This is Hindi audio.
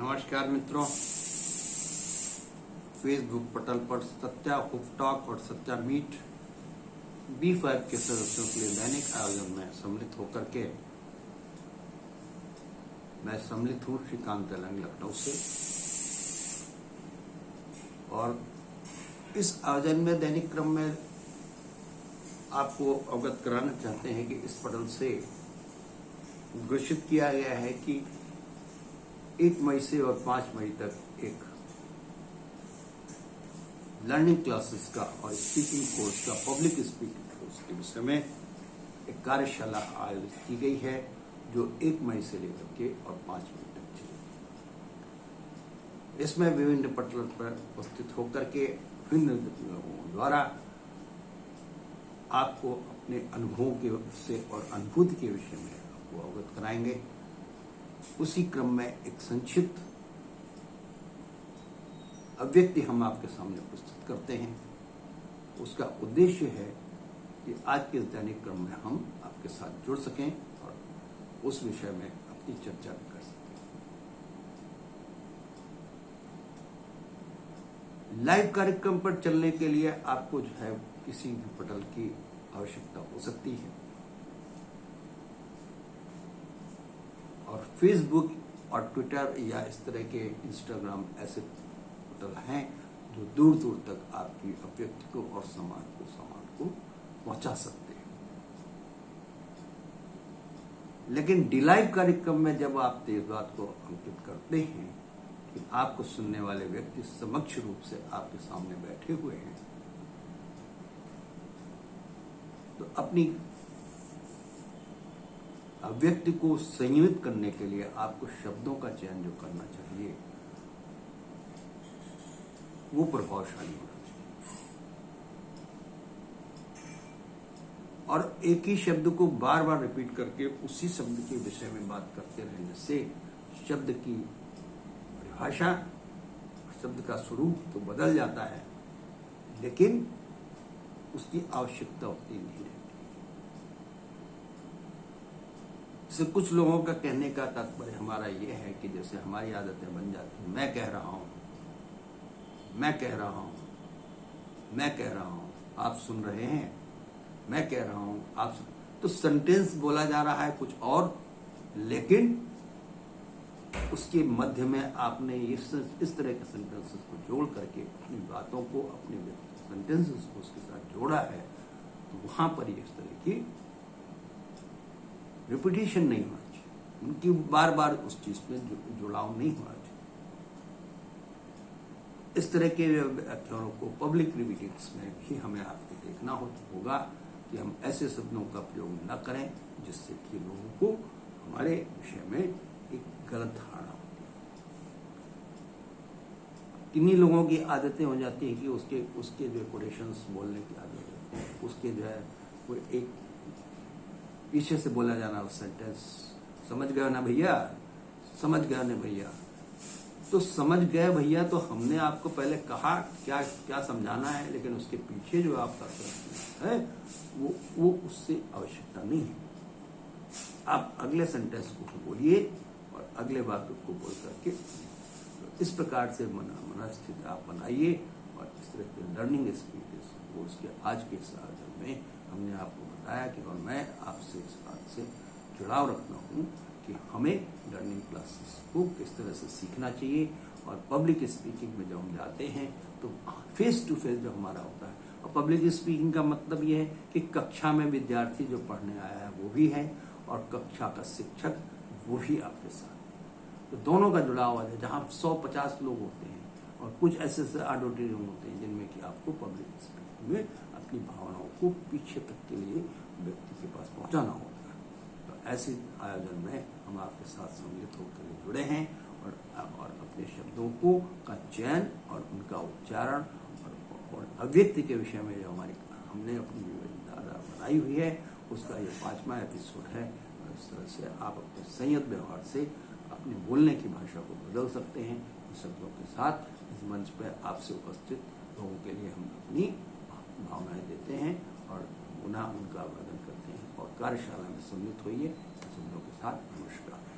नमस्कार मित्रों, फेसबुक पटल पर सत्या हुक टॉक और सत्या मीट B5 के सदस्यों के लिए दैनिक आयोजन में सम्मिलित होकर के मैं सम्मिलित हूँ श्रीकांत तेलंग लखनऊ से। और इस आयोजन में दैनिक क्रम में आपको अवगत कराना चाहते हैं कि इस पटल से घोषित किया गया है कि 1 मई से और 5 मई तक एक लर्निंग क्लासेस का और स्पीकिंग कोर्स का, पब्लिक स्पीकिंग कोर्स के विषय में एक कार्यशाला आयोजित की गई है जो 1 मई से लेकर के और 5 मई तक चलेगी। इसमें विभिन्न पटल पर उपस्थित होकर के विभिन्न लोगों द्वारा आपको अपने अनुभवों के से और अनुभूति के विषय में आपको अवगत कराएंगे। उसी क्रम में एक संक्षिप्त अभिव्यक्ति हम आपके सामने प्रस्तुत करते हैं। उसका उद्देश्य है कि आज के दैनिक क्रम में हम आपके साथ जुड़ सकें और उस विषय में अपनी चर्चा कर सकें। लाइव कार्यक्रम पर चलने के लिए आपको जो है किसी भी पटल की आवश्यकता हो सकती है और फेसबुक और ट्विटर या इस तरह के इंस्टाग्राम ऐसे पटल हैं जो दूर दूर तक आपकी अभिव्यक्ति को और समाज को पहुंचा सकते हैं। लेकिन डिलाइव कार्यक्रम में जब आप इस बात को अंकित करते हैं कि आपको सुनने वाले व्यक्ति समक्ष रूप से आपके सामने बैठे हुए हैं, तो अपनी अभिव्यक्ति को संयमित करने के लिए आपको शब्दों का चयन जो करना चाहिए वो प्रभावशाली होना चाहिए। और एक ही शब्द को बार बार रिपीट करके उसी शब्द के विषय में बात करते रहने से शब्द की परिभाषा, शब्द का स्वरूप तो बदल जाता है, लेकिन उसकी आवश्यकता उतनी नहीं रहती। जैसे कुछ लोगों का कहने का तात्पर्य हमारा यह है कि जैसे हमारी आदतें बन जाती हैं, मैं कह रहा हूं, मैं कह रहा हूं, मैं कह रहा हूं, आप सुन रहे हैं, मैं कह रहा हूं, आप सुन। तो सेंटेंस बोला जा रहा है कुछ और, लेकिन उसके मध्य में आपने इस तरह के सेंटेंसेस को जोड़ करके अपनी बातों को, अपने सेंटेंसेस को उसके साथ जोड़ा है, तो वहां पर इस तरह की रिपीटिशन नहीं होना चाहिए, उनकी बार बार उस चीज में जुड़ाव नहीं होना चाहिए। इस तरह के व्याख्यानों को पब्लिक रिपीटिंग्स में भी हमें आपको देखना होगा कि हम ऐसे शब्दों का प्रयोग न करें जिससे कि लोगों को हमारे विषय में एक गलत धारणा होती है। किन्हीं लोगों की आदतें हो जाती है कि उसके जो कोटेशंस बोलने की आदत है, उसके जो है वो एक पीछे से बोला जाना, उस सेंटेंस समझ गए ना भैया, समझ गए ना भैया। तो समझ गए भैया तो हमने आपको पहले कहा क्या क्या समझाना है, लेकिन उसके पीछे जो आपका प्रश्न है वो उससे आवश्यकता नहीं है। आप अगले सेंटेंस को बोलिए और अगले बात को बोल करके इस प्रकार से मनस्थिति आप बनाइए। और इस तरह के लर्निंग स्पीच कोर्स के आज के इस आयोजन में हमने आपको बताया कि, और मैं आपसे इस बात से जुड़ाव रखता हूँ कि हमें लर्निंग क्लासेस को किस तरह से सीखना चाहिए। और पब्लिक स्पीकिंग में जब हम जाते हैं तो फेस टू फेस जो हमारा होता है, और पब्लिक स्पीकिंग का मतलब ये है कि कक्षा में विद्यार्थी जो पढ़ने आया है वो भी है और कक्षा का शिक्षक वो भी आपके साथ है। तो दोनों का जुड़ाव है, जहाँ 150 लोग होते हैं और कुछ ऐसे ऑडिटोरियम होते हैं जिनमें कि आपको पब्लिक स्पीकिंग में अपनी भावनाओं को पीछे तक के लिए व्यक्ति के पास पहुंचाना होता है। तो ऐसे आयोजन में हम आपके साथ सम्मिलित होकर जुड़े हैं और अपने शब्दों को का चयन और उनका उच्चारण और अभिव्यक्ति के विषय में जो हमने अपनी विविधता बनाई हुई है, उसका ये 5वां एपिसोड है। और इस तरह से आप अपने संयत व्यवहार से अपने बोलने की भाषा को बदल सकते हैं। इन शब्दों के साथ इस मंच पर आपसे उपस्थित लोगों के लिए हम अपनी भावनाएं देते हैं और पुनः उनका अभिवादन करते हैं और कार्यशाला में सम्मिलित होइए। शब्दों के साथ नमस्कार।